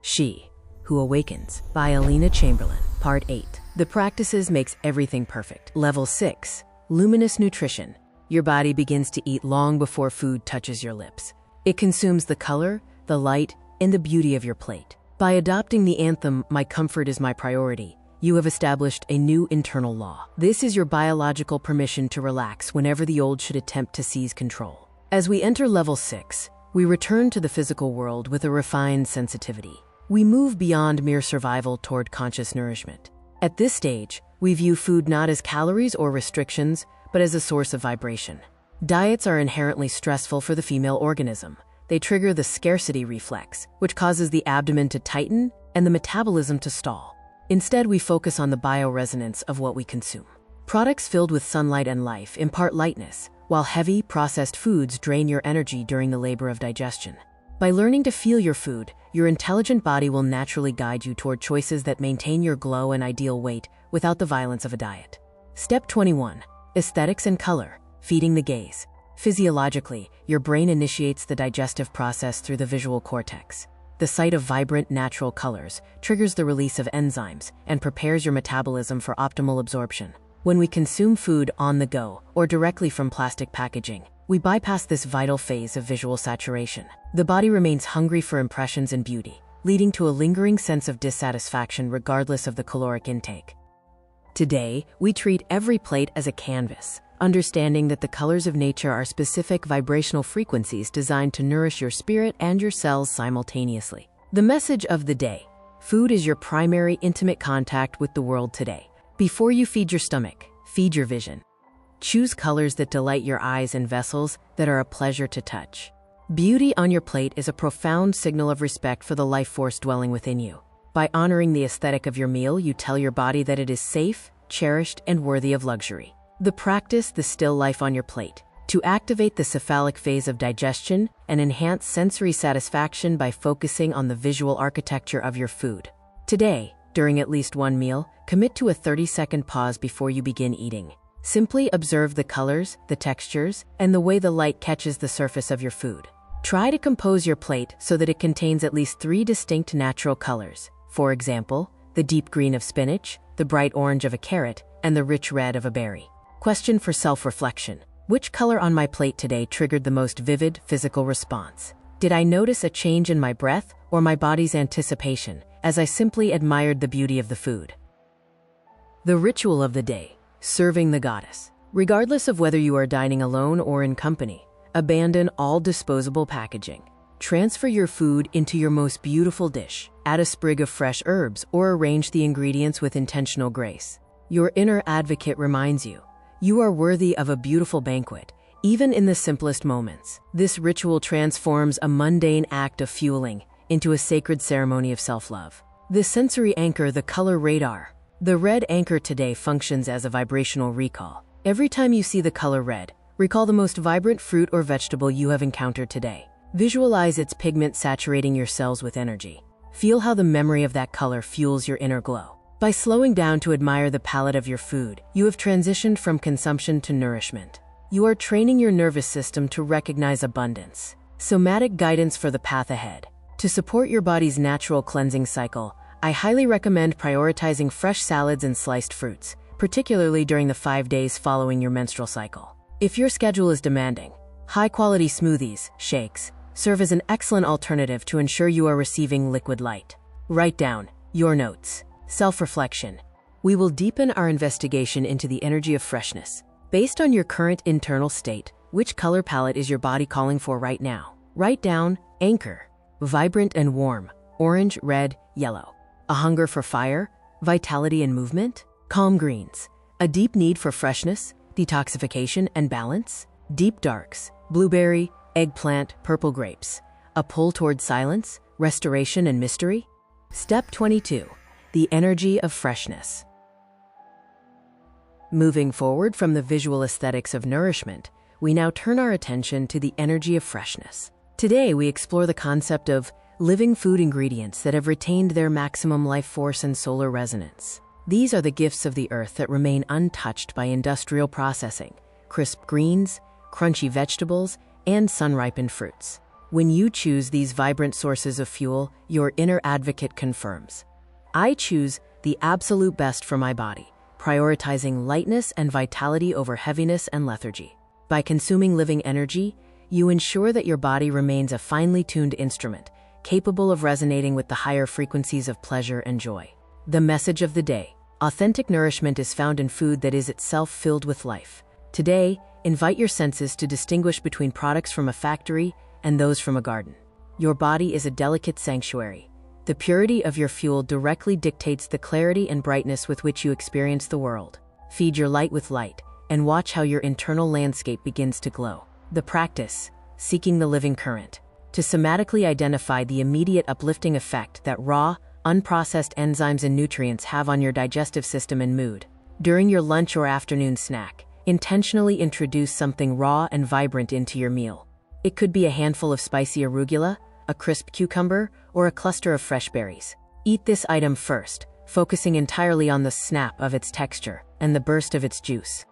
She Who Awakens by Alina Chamberlain, Part 8. The practices makes everything perfect. Level 6. Luminous Nutrition. Your body begins to eat long before food touches your lips. It consumes the color, the light, and the beauty of your plate. By adopting the anthem, "My comfort is my priority," you have established a new internal law. This is your biological permission to relax whenever the old should attempt to seize control. As we enter Level 6, we return to the physical world with a refined sensitivity. We move beyond mere survival toward conscious nourishment. At this stage, we view food not as calories or restrictions, but as a source of vibration. Diets are inherently stressful for the female organism. They trigger the scarcity reflex, which causes the abdomen to tighten and the metabolism to stall. Instead, we focus on the bioresonance of what we consume. Products filled with sunlight and life impart lightness, while heavy, processed foods drain your energy during the labor of digestion. By learning to feel your food, your intelligent body will naturally guide you toward choices that maintain your glow and ideal weight without the violence of a diet. Step 21. Aesthetics and color. Feeding the gaze. Physiologically, your brain initiates the digestive process through the visual cortex. The sight of vibrant, natural colors triggers the release of enzymes and prepares your metabolism for optimal absorption. When we consume food on the go or directly from plastic packaging, we bypass this vital phase of visual saturation. The body remains hungry for impressions and beauty, leading to a lingering sense of dissatisfaction regardless of the caloric intake. Today, we treat every plate as a canvas, understanding that the colors of nature are specific vibrational frequencies designed to nourish your spirit and your cells simultaneously. The message of the day: food is your primary intimate contact with the world today. Before you feed your stomach, feed your vision. Choose colors that delight your eyes and vessels that are a pleasure to touch. Beauty on your plate is a profound signal of respect for the life force dwelling within you. By honoring the aesthetic of your meal, you tell your body that it is safe, cherished, and worthy of luxury. Practice the still life on your plate to activate the cephalic phase of digestion and enhance sensory satisfaction by focusing on the visual architecture of your food. Today, during at least one meal, commit to a 30-second pause before you begin eating. Simply observe the colors, the textures, and the way the light catches the surface of your food. Try to compose your plate so that it contains at least 3 distinct natural colors. For example, the deep green of spinach, the bright orange of a carrot, and the rich red of a berry. Question for self-reflection: which color on my plate today triggered the most vivid physical response? Did I notice a change in my breath or my body's anticipation as I simply admired the beauty of the food? The ritual of the day: serving the goddess. Regardless of whether you are dining alone or in company, abandon all disposable packaging. Transfer your food into your most beautiful dish. Add a sprig of fresh herbs or arrange the ingredients with intentional grace. Your inner advocate reminds you, you are worthy of a beautiful banquet, even in the simplest moments. This ritual transforms a mundane act of fueling into a sacred ceremony of self-love. The sensory anchor, the color radar. The red anchor today functions as a vibrational recall. Every time you see the color red, recall the most vibrant fruit or vegetable you have encountered today. Visualize its pigment saturating your cells with energy. Feel how the memory of that color fuels your inner glow. By slowing down to admire the palette of your food, you have transitioned from consumption to nourishment. You are training your nervous system to recognize abundance. Somatic guidance for the path ahead. To support your body's natural cleansing cycle, I highly recommend prioritizing fresh salads and sliced fruits, particularly during the 5 days following your menstrual cycle. If your schedule is demanding, high-quality smoothies, shakes, serve as an excellent alternative to ensure you are receiving liquid light. Write down your notes. Self-reflection. We will deepen our investigation into the energy of freshness. Based on your current internal state, which color palette is your body calling for right now? Write down anchor, vibrant and warm, orange, red, yellow. A hunger for fire, vitality and movement. Calm greens, a deep need for freshness, detoxification and balance. Deep darks, blueberry, eggplant, purple grapes, a pull toward silence, restoration and mystery. Step 22. The energy of freshness. Moving forward from the visual aesthetics of nourishment, we now turn our attention to the energy of freshness. Today, we explore the concept of living food ingredients that have retained their maximum life force and solar resonance. These are the gifts of the earth that remain untouched by industrial processing: crisp greens, crunchy vegetables, and sun-ripened fruits. When you choose these vibrant sources of fuel, your inner advocate confirms. I choose the absolute best for my body, prioritizing lightness and vitality over heaviness and lethargy. By consuming living energy, you ensure that your body remains a finely tuned instrument, capable of resonating with the higher frequencies of pleasure and joy. The message of the day: authentic nourishment is found in food that is itself filled with life. Today, invite your senses to distinguish between products from a factory and those from a garden. Your body is a delicate sanctuary. The purity of your fuel directly dictates the clarity and brightness with which you experience the world. Feed your light with light, and watch how your internal landscape begins to glow. The practice: seeking the living current. To somatically identify the immediate uplifting effect that raw, unprocessed enzymes and nutrients have on your digestive system and mood. During your lunch or afternoon snack, intentionally introduce something raw and vibrant into your meal. It could be a handful of spicy arugula, a crisp cucumber, or a cluster of fresh berries. Eat this item first, focusing entirely on the snap of its texture and the burst of its juice.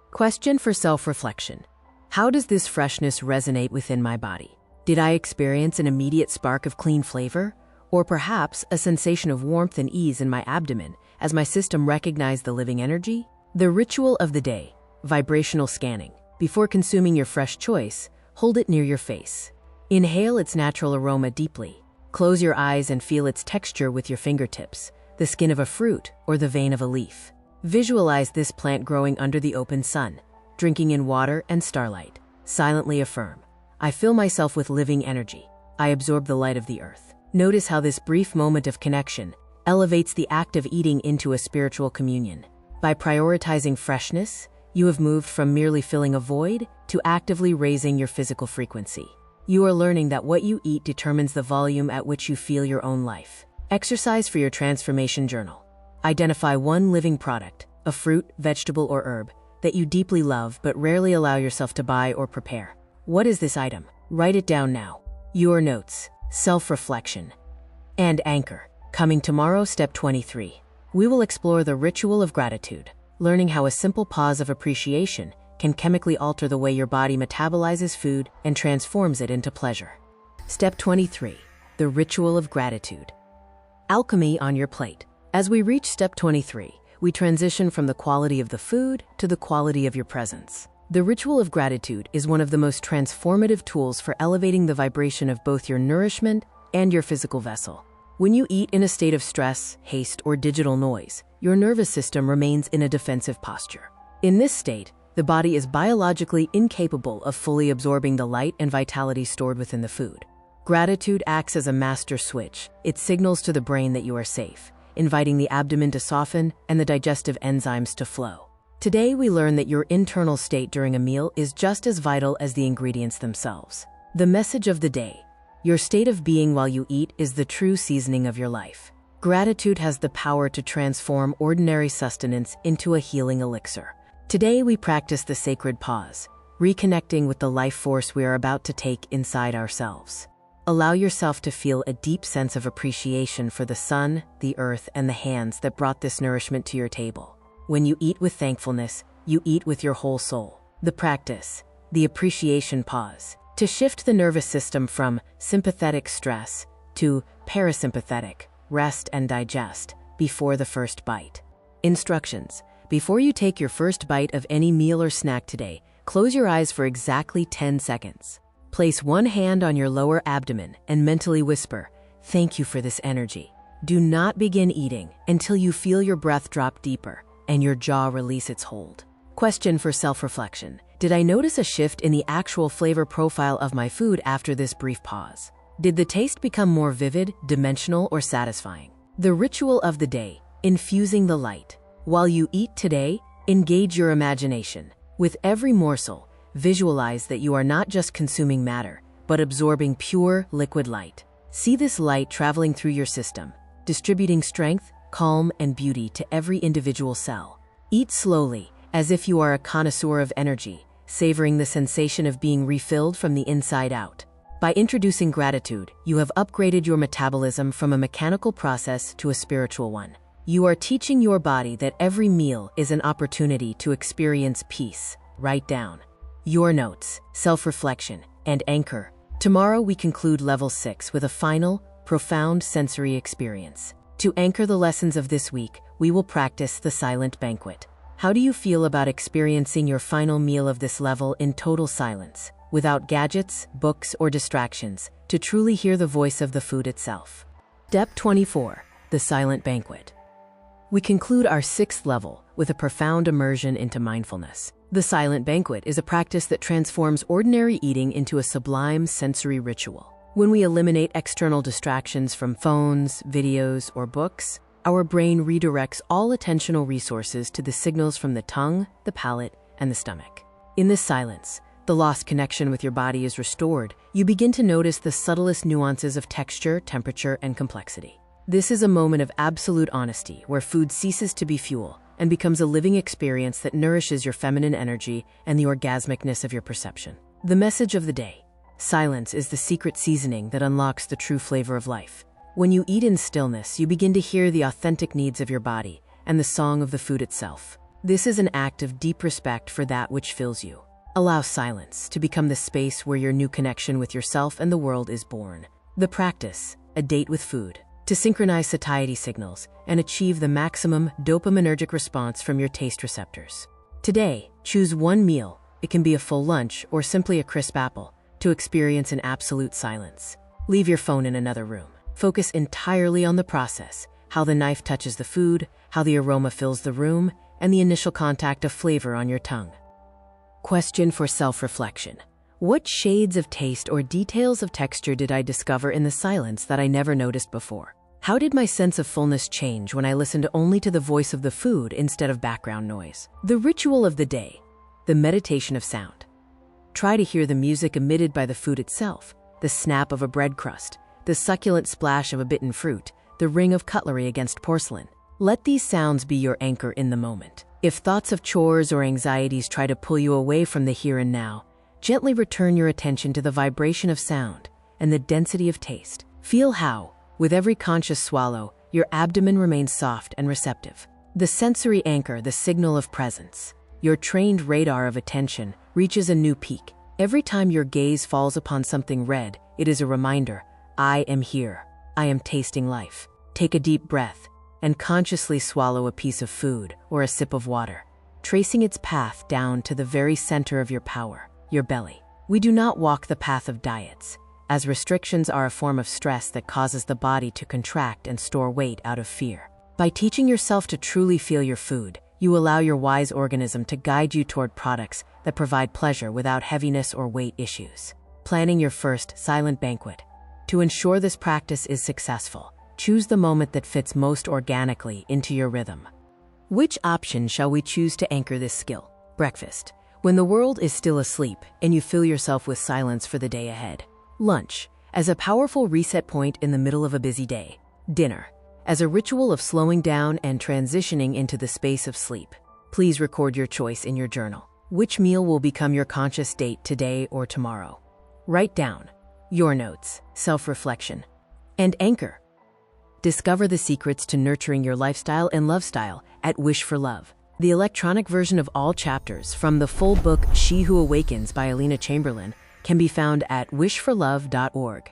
Question for self-reflection: how does this freshness resonate within my body? Did I experience an immediate spark of clean flavor, or perhaps a sensation of warmth and ease in my abdomen as my system recognized the living energy? The ritual of the day: vibrational scanning. Before consuming your fresh choice, hold it near your face. Inhale its natural aroma deeply. Close your eyes and feel its texture with your fingertips, the skin of a fruit or the vein of a leaf. Visualize this plant growing under the open sun, drinking in water and starlight. Silently affirm: I fill myself with living energy. I absorb the light of the earth. Notice how this brief moment of connection elevates the act of eating into a spiritual communion. By prioritizing freshness, you have moved from merely filling a void to actively raising your physical frequency. You are learning that what you eat determines the volume at which you feel your own life. Exercise for your transformation journal. Identify one living product, a fruit, vegetable, or herb, that you deeply love but rarely allow yourself to buy or prepare. What is this item? Write it down now. Your notes, self-reflection, and anchor. Coming tomorrow, step 23. We will explore the ritual of gratitude, learning how a simple pause of appreciation can chemically alter the way your body metabolizes food and transforms it into pleasure. Step 23. The ritual of gratitude. Alchemy on your plate. As we reach step 23, we transition from the quality of the food to the quality of your presence. The ritual of gratitude is one of the most transformative tools for elevating the vibration of both your nourishment and your physical vessel. When you eat in a state of stress, haste, or digital noise, your nervous system remains in a defensive posture. In this state, the body is biologically incapable of fully absorbing the light and vitality stored within the food. Gratitude acts as a master switch. It signals to the brain that you are safe, inviting the abdomen to soften and the digestive enzymes to flow. Today, we learn that your internal state during a meal is just as vital as the ingredients themselves. The message of the day: your state of being while you eat is the true seasoning of your life. Gratitude has the power to transform ordinary sustenance into a healing elixir. Today, we practice the sacred pause, reconnecting with the life force we are about to take inside ourselves. Allow yourself to feel a deep sense of appreciation for the sun, the earth, and the hands that brought this nourishment to your table. When you eat with thankfulness, you eat with your whole soul. The practice: the appreciation pause, to shift the nervous system from sympathetic stress to parasympathetic rest and digest before the first bite. Instructions: before you take your first bite of any meal or snack today, close your eyes for exactly 10 seconds. Place one hand on your lower abdomen and mentally whisper, "Thank you for this energy." Do not begin eating until you feel your breath drop deeper and your jaw release its hold. Question for self-reflection: did I notice a shift in the actual flavor profile of my food after this brief pause? Did the taste become more vivid, dimensional, or satisfying? The ritual of the day: infusing the light. While you eat today, engage your imagination. With every morsel, visualize that you are not just consuming matter, but absorbing pure, liquid light. See this light traveling through your system, distributing strength, calm, and beauty to every individual cell. Eat slowly, as if you are a connoisseur of energy, savoring the sensation of being refilled from the inside out. By introducing gratitude, you have upgraded your metabolism from a mechanical process to a spiritual one. You are teaching your body that every meal is an opportunity to experience peace. Write down your notes, self-reflection, and anchor. Tomorrow we conclude level 6 with a final, profound sensory experience. To anchor the lessons of this week, we will practice the silent banquet. How do you feel about experiencing your final meal of this level in total silence, without gadgets, books, or distractions, to truly hear the voice of the food itself? Step 24, the silent banquet. We conclude our 6th level with a profound immersion into mindfulness. The silent banquet is a practice that transforms ordinary eating into a sublime sensory ritual. When we eliminate external distractions from phones, videos, or books, our brain redirects all attentional resources to the signals from the tongue, the palate, and the stomach. In this silence, the lost connection with your body is restored. You begin to notice the subtlest nuances of texture, temperature, and complexity. This is a moment of absolute honesty where food ceases to be fuel and becomes a living experience that nourishes your feminine energy and the orgasmicness of your perception. The message of the day: silence is the secret seasoning that unlocks the true flavor of life. When you eat in stillness, you begin to hear the authentic needs of your body and the song of the food itself. This is an act of deep respect for that which fills you. Allow silence to become the space where your new connection with yourself and the world is born. The practice, a date with food, to synchronize satiety signals and achieve the maximum dopaminergic response from your taste receptors. Today, choose one meal, it can be a full lunch or simply a crisp apple, to experience an absolute silence. Leave your phone in another room. Focus entirely on the process, how the knife touches the food, how the aroma fills the room, and the initial contact of flavor on your tongue. Question for self-reflection: what shades of taste or details of texture did I discover in the silence that I never noticed before? How did my sense of fullness change when I listened only to the voice of the food instead of background noise? The ritual of the day, the meditation of sound. Try to hear the music emitted by the food itself, the snap of a bread crust, the succulent splash of a bitten fruit, the ring of cutlery against porcelain. Let these sounds be your anchor in the moment. If thoughts of chores or anxieties try to pull you away from the here and now, gently return your attention to the vibration of sound and the density of taste. Feel how, with every conscious swallow, your abdomen remains soft and receptive. The sensory anchor, the signal of presence. Your trained radar of attention reaches a new peak. Every time your gaze falls upon something red, it is a reminder: I am here. I am tasting life. Take a deep breath and consciously swallow a piece of food or a sip of water, tracing its path down to the very center of your power, your belly. We do not walk the path of diets, as restrictions are a form of stress that causes the body to contract and store weight out of fear. By teaching yourself to truly feel your food, you allow your wise organism to guide you toward products that provide pleasure without heaviness or weight issues. Planning your first silent banquet. To ensure this practice is successful, choose the moment that fits most organically into your rhythm. Which option shall we choose to anchor this skill? Breakfast, when the world is still asleep and you fill yourself with silence for the day ahead. Lunch, as a powerful reset point in the middle of a busy day. Dinner, as a ritual of slowing down and transitioning into the space of sleep. Please record your choice in your journal. Which meal will become your conscious date today or tomorrow? Write down your notes, self-reflection, and anchor. Discover the secrets to nurturing your lifestyle and love style at Wish for Love. The electronic version of all chapters from the full book She Who Awakens by Alina Chamberlain can be found at wishforlove.org.